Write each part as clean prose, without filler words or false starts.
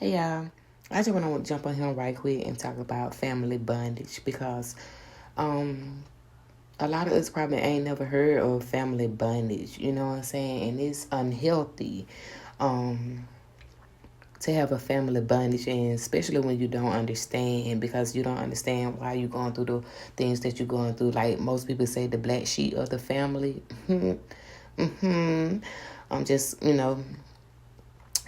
Hey y'all, I just want to jump on here right quick and talk about family bondage because a lot of us probably ain't never heard of family bondage, you know what I'm saying? And it's unhealthy to have a family bondage, and especially when you don't understand, because you don't understand why you're going through the things that you're going through. Like most people say, the black sheep of the family. I'm just,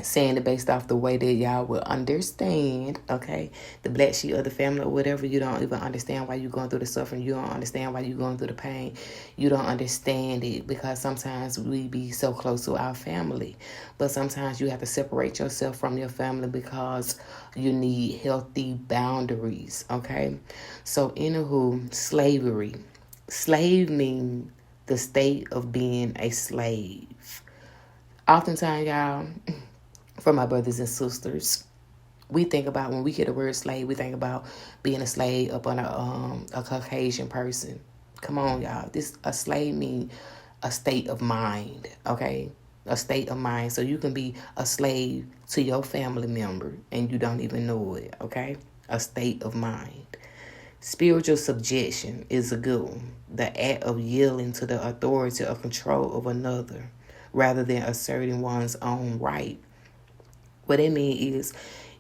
saying it based off the way that y'all will understand, okay? The black sheep of the family or whatever, you don't even understand why you're going through the suffering. You don't understand why you're going through the pain. You don't understand it because sometimes we be so close to our family. But sometimes you have to separate yourself from your family because you need healthy boundaries, okay? So, anywho, slavery. Slave means the state of being a slave. Oftentimes, y'all, for my brothers and sisters, we think about, when we hear the word slave, we think about being a slave up on a Caucasian person. Come on, y'all. A slave means a state of mind, okay? A state of mind. So you can be a slave to your family member and you don't even know it, okay? A state of mind. Spiritual subjection is a good one. The act of yielding to the authority or control of another rather than asserting one's own right. What it means is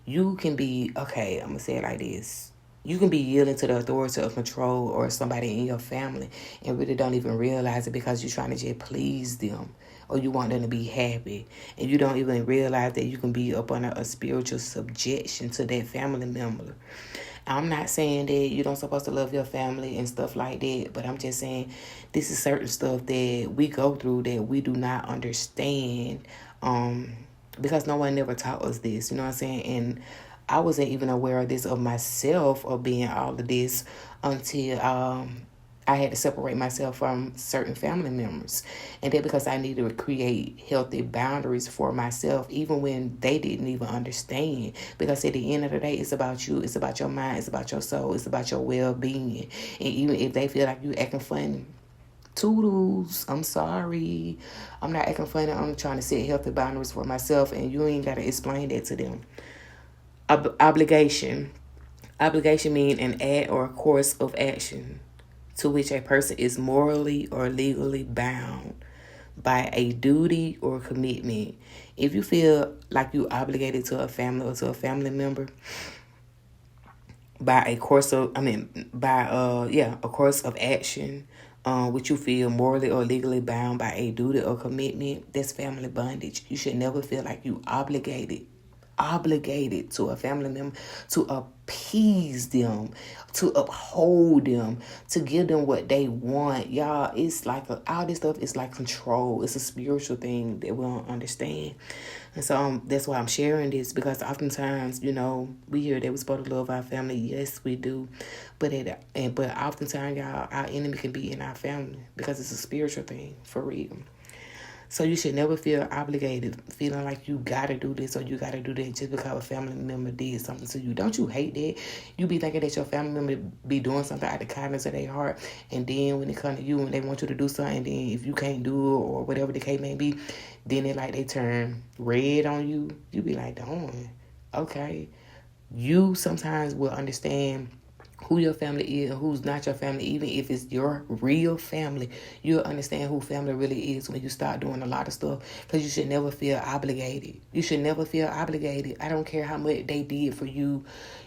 you can be, okay, I'm going to say it like this. You can be yielding to the authority of control or somebody in your family and really don't even realize it because you're trying to just please them or you want them to be happy. And you don't even realize that you can be up on a spiritual subjection to that family member. I'm not saying that you don't supposed to love your family and stuff like that, but I'm just saying this is certain stuff that we go through that we do not understand because no one never taught us this, you know what I'm saying? And I wasn't even aware of this of myself, of being all of this, until I had to separate myself from certain family members. And then because I needed to create healthy boundaries for myself, even when they didn't even understand. Because at the end of the day, it's about you. It's about your mind. It's about your soul. It's about your well-being. And even if they feel like you acting funny, toodles, I'm sorry. I'm not acting funny. I'm trying to set healthy boundaries for myself. And you ain't got to explain that to them. Obligation. Obligation means an act or a course of action to which a person is morally or legally bound by a duty or commitment. If you feel like you obligated to a family or to a family member by a course of, a course of action, which you feel morally or legally bound by a duty or commitment, that's family bondage. You should never feel like you obligated to a family member to appease them, to uphold them, to give them what they want. Y'all, it's like all this stuff is like control. It's a spiritual thing that we don't understand. And so that's why I'm sharing this, because oftentimes, we hear that we're supposed to love our family. Yes, we do. But oftentimes, y'all, our enemy can be in our family because it's a spiritual thing, for real. So you should never feel obligated, feeling like you got to do this or you got to do that just because a family member did something to you. Don't you hate that? You be thinking that your family member be doing something out of the kindness of their heart, and then when it comes to you and they want you to do something, and then if you can't do it or whatever the case may be, then they turn red on you. You be like, darn, okay. You sometimes will understand who your family is and who's not your family. Even if it's your real family, you'll understand who family really is when you start doing a lot of stuff, because you should never feel obligated. You should never feel obligated. I don't care how much they did for you.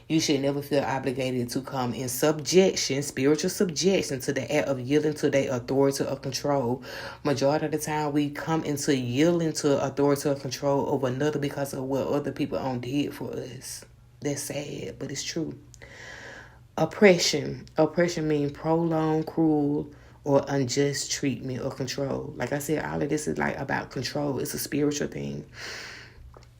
You should never feel obligated to come in subjection, spiritual subjection, to the act of yielding to their authority or control. Majority of the time, we come into yielding to authority or control over another because of what other people did for us. That's sad, but it's true. Oppression. Oppression means prolonged, cruel, or unjust treatment or control. Like I said, all of this is like about control. It's a spiritual thing.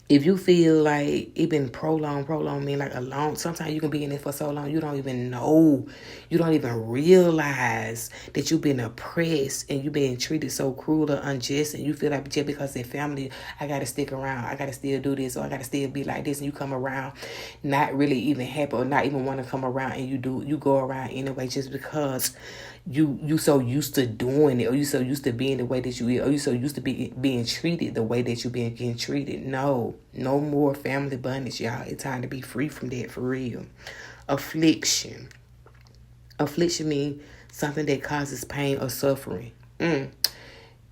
If you feel like it been prolonged mean like a long, sometimes you can be in it for so long, you don't even know, you don't even realize that you've been oppressed and you've been treated so cruel or unjust, and you feel like just because they're family, I got to stick around, I got to still do this, or I got to still be like this, and you come around not really even happy or not even want to come around, and you go around anyway just because you so used to doing it, or you so used to being the way that you are, or you so used to being treated the way that you been getting treated. No. No more family bondage, y'all. It's time to be free from that, for real. Affliction. Affliction means something that causes pain or suffering.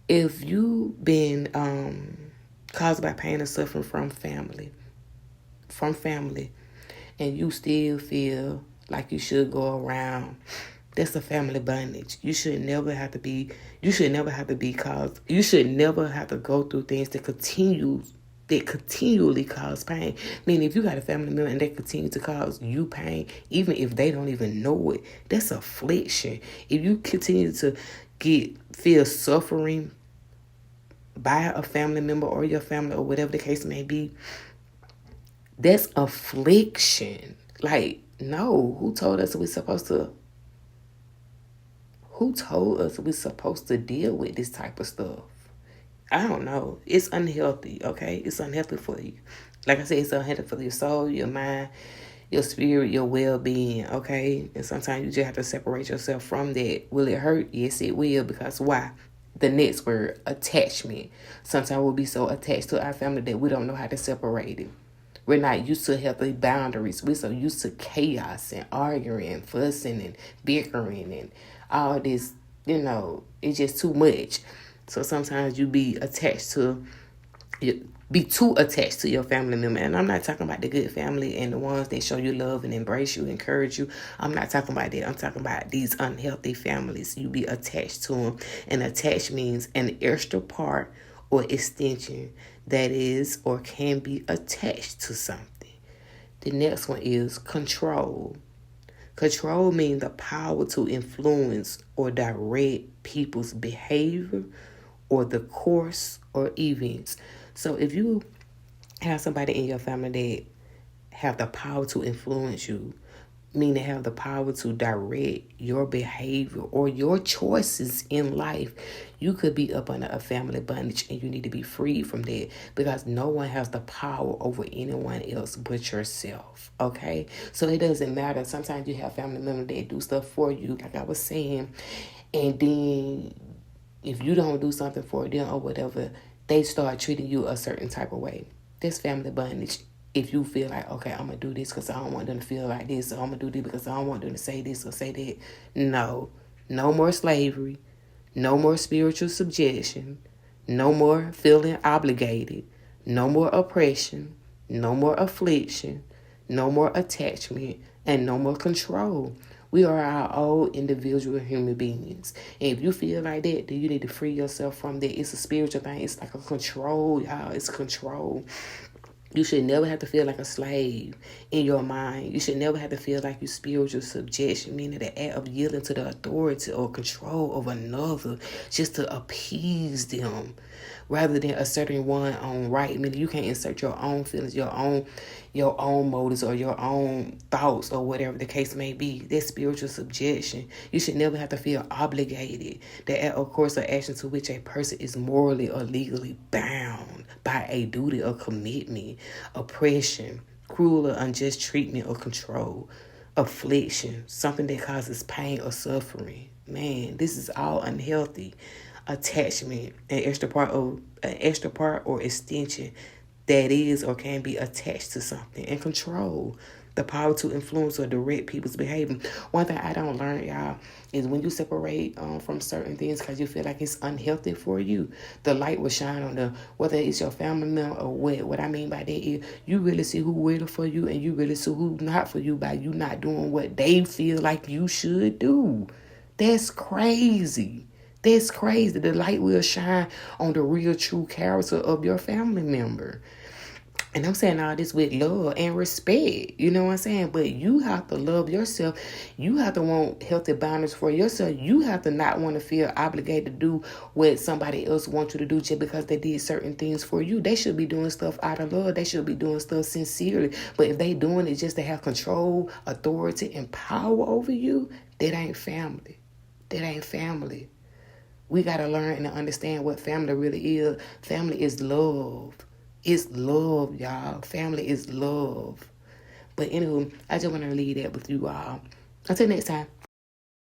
If you've been caused by pain or suffering from family, and you still feel like you should go around, that's a family bondage. You should never have to go through things that continually cause pain. Meaning, if you got a family member and they continue to cause you pain, even if they don't even know it, that's affliction. If you continue to feel suffering by a family member or your family or whatever the case may be, that's affliction. Like, no, who told us we're supposed to deal with this type of stuff? I don't know. It's unhealthy, okay? It's unhealthy for you. Like I said, it's unhealthy for your soul, your mind, your spirit, your well-being, okay? And sometimes you just have to separate yourself from that. Will it hurt? Yes, it will. Because why? The next word, attachment. Sometimes we'll be so attached to our family that we don't know how to separate it. We're not used to healthy boundaries. We're so used to chaos and arguing and fussing and bickering and all this, it's just too much. So sometimes you be too attached to your family member. And I'm not talking about the good family and the ones that show you love and embrace you, encourage you. I'm not talking about that. I'm talking about these unhealthy families. You be attached to them. And attached means an extra part or extension that is or can be attached to something. The next one is control. Control means the power to influence or direct people's behavior or the course or events. So if you have somebody in your family that have the power to influence you, meaning have the power to direct your behavior or your choices in life, you could be up under a family bondage and you need to be freed from that, because no one has the power over anyone else but yourself, okay? So it doesn't matter. Sometimes you have family members that do stuff for you, like I was saying, and then if you don't do something for them or whatever, they start treating you a certain type of way. That's family bondage. If you feel like, okay, I'm going to do this because I don't want them to feel like this, or I'm going to do this because I don't want them to say this or say that. No more slavery. No more spiritual subjection. No more feeling obligated. No more oppression. No more affliction. No more attachment. And no more control. We are our own individual human beings. And if you feel like that, then you need to free yourself from that. It's a spiritual thing. It's like a control, y'all. It's control. You should never have to feel like a slave in your mind. You should never have to feel like you spiritual subjection, meaning the act of yielding to the authority or control of another just to appease them, rather than asserting one on right. Meaning you can't insert your own feelings, your own motives, or your own thoughts, or whatever the case may be. That's spiritual subjection. You should never have to feel obligated. The act or course of action to which a person is morally or legally bound by a duty or commitment, oppression, cruel or unjust treatment or control, affliction, something that causes pain or suffering. Man, this is all unhealthy. Attachment, an extra part or extension that is or can be attached to something. And control, the power to influence or direct people's behavior. One thing I don't learn, y'all, is when you separate from certain things because you feel like it's unhealthy for you, the light will shine on them, whether it's your family member or what. What I mean by that is you really see who really for you and you really see who not for you by you not doing what they feel like you should do. That's crazy. That's crazy. The light will shine on the real true character of your family member. And I'm saying all this with love and respect. You know what I'm saying? But you have to love yourself. You have to want healthy boundaries for yourself. You have to not want to feel obligated to do what somebody else wants you to do just because they did certain things for you. They should be doing stuff out of love. They should be doing stuff sincerely. But if they doing it just to have control, authority, and power over you, that ain't family. That ain't family. We got to learn and understand what family really is. Family is love. It's love, y'all. Family is love. But anywho, I just want to leave that with you all. Until next time.